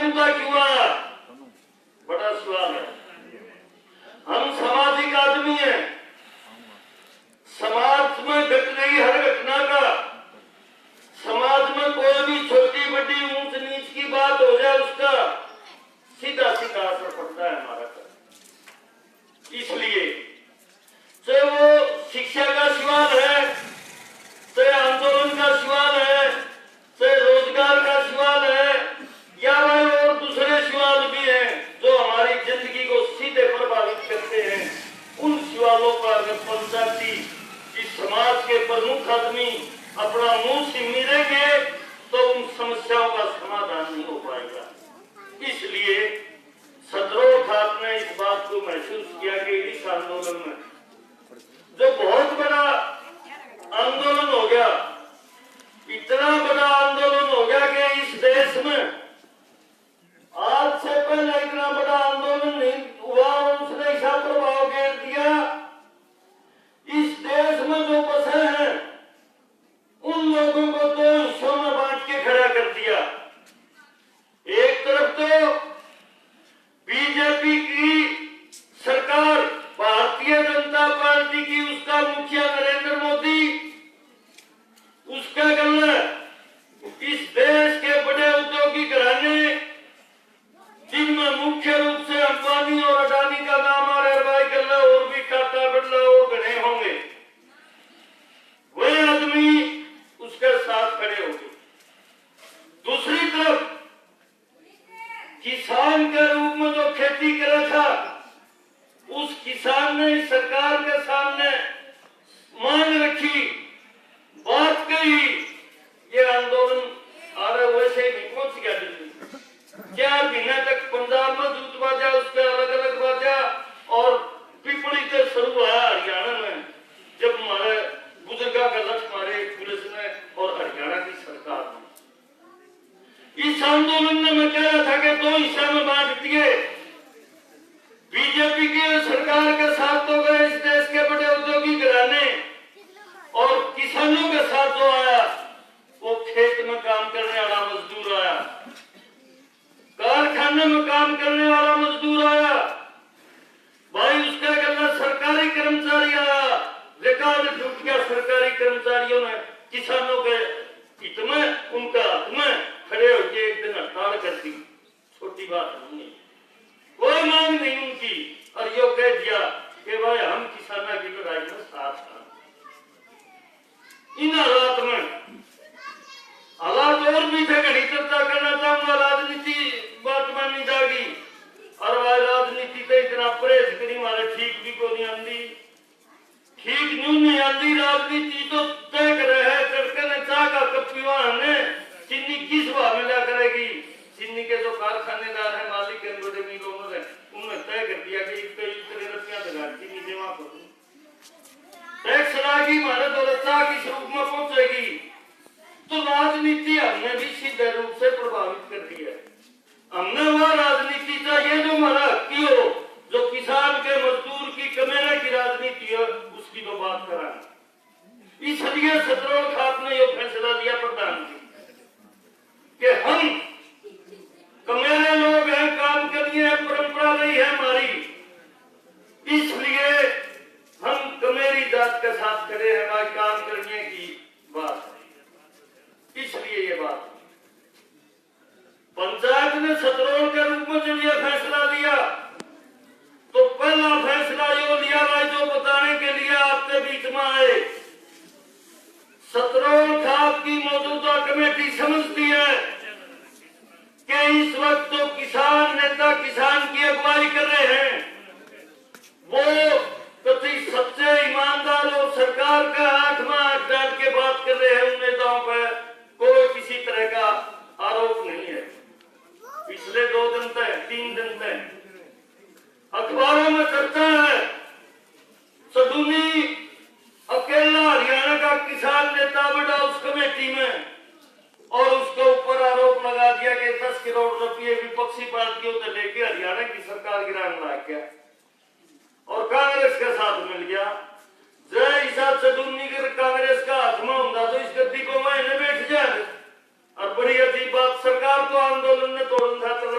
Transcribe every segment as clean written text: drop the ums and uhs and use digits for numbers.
मुद्दा क्यों आया, बड़ा सवाल है। हम सामाजिक आदमी हैं, समाज में घट रही हर घटना का, समाज में कोई भी छोटी बड़ी ऊंच नीच की बात हो जाए उसका सीधा सीधा असर पड़ता है हमारा पर। इसलिए चाहे वो शिक्षा का सवाल है, चाहे आंदोलन का सवाल है, चाहे रोजगार का सवाल है, या वह और दूसरे सवाल भी हैं जो हमारी जिंदगी को सीधे प्रभावित करते हैं, उन सवालों पर अगर पंचायती इस समाज के प्रमुख आदमी अपना मुंह सिमरेंगे तो उन समस्याओं का समाधान नहीं हो पाएगा। इसलिए सदरों खाप ने इस बात को महसूस किया कि इस आंदोलन में जो बहुत बड़ा आंदोलन हो गया, इतना बड़ा आंदोलन हो गया कि इस देश में आज से पहले इतना बड़ा आंदोलन नहीं हुआ और उसने ऐसा प्रभाव घेर दिया। इस देश में जो बसे हैं उन लोगों को दो हिस्सों में बांट के खड़ा कर दिया। एक तरफ तो बीजेपी की सरकार, भारतीय जनता पार्टी की, उसका मुखिया नरेंद्र मोदी, उसका गले इस देश के बड़े उद्योगी घराने जिनमें मुख्य रूप से अंबानी और अडानी का नाम आ रहा है, भाई गल्ला और भी टाटा बिरला और घने होंगे, वे आदमी उसके साथ खड़े होंगे। दूसरी तरफ किसान के रूप में जो खेती करा था, उस किसान ने सरकार के सामने मांग रखी, बात कही, ये आंदोलन आ रहा वैसे ही नहीं पहुंच गया दिल्ली। 4 महीने तक पंजाब में दूध बाजा, उसके अलग अलग बाजा, और पिपली से शुरू हुआ हरियाणा में, जब हमारे बुजुर्गा का लठ मारे पुलिस ने और हरियाणा की सरकार ने। इस आंदोलन में मैं कह रहा था कि दो हिस्सा में बांट दिए। बीजेपी की सरकार के साथ तो गए इस देश के बड़े उद्योगी घराने, और किसानों के साथ जो आया वो खेत में काम करने वाला मजदूर आया, कारखाने में काम करने वाला मजदूर आया, भाई उसका कहना सरकारी कर्मचारी आया। रिकॉर्ड टूट गया सरकारी कर्मचारियों ने किसानों के हित में, उनका हक में खड़े होकर एक दिन हड़ताल कर दी। छोटी बात नहीं है, कोई मांग नहीं उनकी, और यो कह दिया कि भाई हम किसानों की लड़ाई में साथ हैं। इन हालात में हालात और भी थे, घनी चर्चा करना चाहूंगा, राजनीति बात मानी जाएगी, और वह राजनीति से इतना परहेज करी मारे ठीक भी को नहीं आंदी, ठीक न्यू नहीं आंदी। राजनीति तो तय करे है, चढ़के ने चाह का कप पीवा हमने, चीनी किस भाव में लिया करेगी। चीनी के जो कारखानेदार है, मालिक है, बड़े मिलों में, उन्होंने तय कर दिया कि इतने रुपया दगा चीनी जमा करो, टैक्स लागी हमारे दौलत चाह किस रूप में पहुंचेगी। तो राजनीति हमने भी सीधे रूप से प्रभावित कर दिया है। हमने वह राजनीति चाहिए जो हमारा हकी हो, जो किसान के मजदूर की कमेरे की राजनीति है, उसकी तो बात कराना। इसलिए सदरों खाप ने यह फैसला लिया प्रधान जी कि हम कमेरे लोग हैं, काम करिए, परंपरा रही है हमारी, इसलिए हम कमेरी जात के साथ खड़े हैं, भाई काम करने की बात। इसलिए ये बात पंचायत ने सदरों के रूप में जब यह फैसला लिया, तो पहला फैसला यो लिया भाई जो बताने के लिए आपके बीच में आए। सदरों खाप की मौजूदा कमेटी समझती है कि इस वक्त तो किसान नेता किसान की अगुवाई कर रहे हैं, वो कति सच्चे ईमानदार और सरकार का आंख में आंख डाल के बात कर रहे हैं। उन नेताओं पर कोई किसी तरह का आरोप नहीं है। पिछले 2 दिन तक 3 दिन तक अखबारों में चर्चा है, सदूनी अकेला हरियाणा का किसान नेता बैठा उस कमेटी में, और उसके ऊपर आरोप लगा दिया कि 10 करोड़ रुपये विपक्षी पार्टियों से लेके हरियाणा की सरकार गिराने लग गया और कांग्रेस के साथ मिल गया। जय हिसाब से दुनिया के कांग्रेस का हाथ में होता तो इस गद्दी को मैंने बैठ जाए। और बड़ी अजीब बात, सरकार को आंदोलन ने तोड़ना था,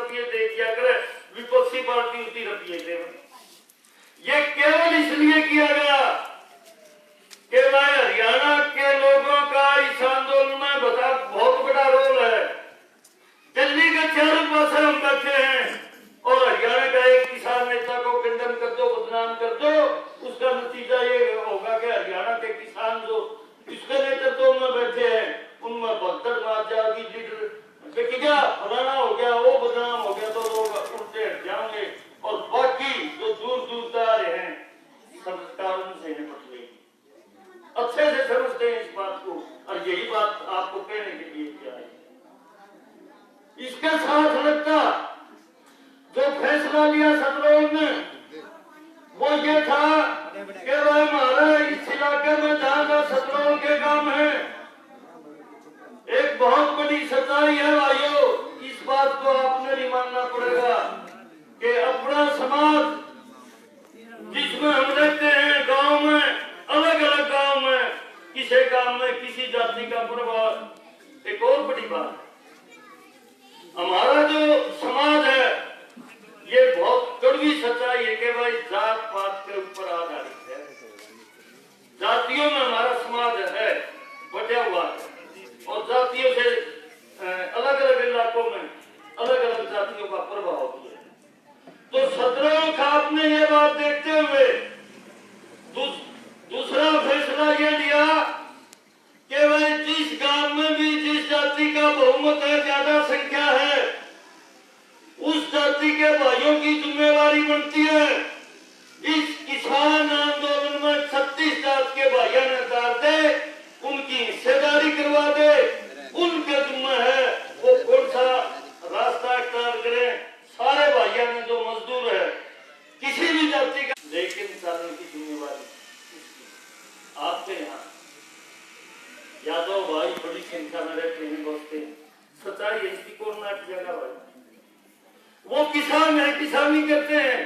इसके साथ लगता जो फैसला लिया सतलोक ने वो ये था कि भाई हमारे इस इलाके में जहां जहां सतलोक के काम है, एक बहुत बड़ी सच्चाई है भाइयों, इस बात को आपने नहीं मानना पड़ेगा कि अपना समाज जिसमें हम रहते हैं गांव में, अलग अलग गांव में, किसी गांव में किसी जाति का प्रभाव, एक और बड़ी बात है हमारा जो समाज है ये बहुत कड़वी सच्चाई है कि भाई जात पात के ऊपर आधारित है। जातियों में हमारा समाज है बटा हुआ है और जातियों से अलग अलग इलाकों में अलग अलग जातियों का प्रभाव भी है। तो सतलोक आपने ये बात देखते हुए दूसरा फैसला ये लिया कि भाई जिस गांव में भी जिस जाति का बहुमत है, ज्यादा संख्या है, उस जाति के भाइयों की जिम्मेवारी बनती है इस किसान आंदोलन में 36 जात के भाइयों ने उतार दे, उनकी हिस्सेदारी करवा दे, उनके जिम्मे है वो कौन सा रास्ता इख्तियार करें। सारे भाइयों ने जो मजदूर है किसी भी जाति का, लेकिन निकालने की जिम्मेवारी आपके यहाँ यादव भाई बड़ी संख्या में रहते हैं, बसते हैं, सच्चाई है इसकी, कौन नाट जगह भाई वो किसान है, किसानी करते हैं,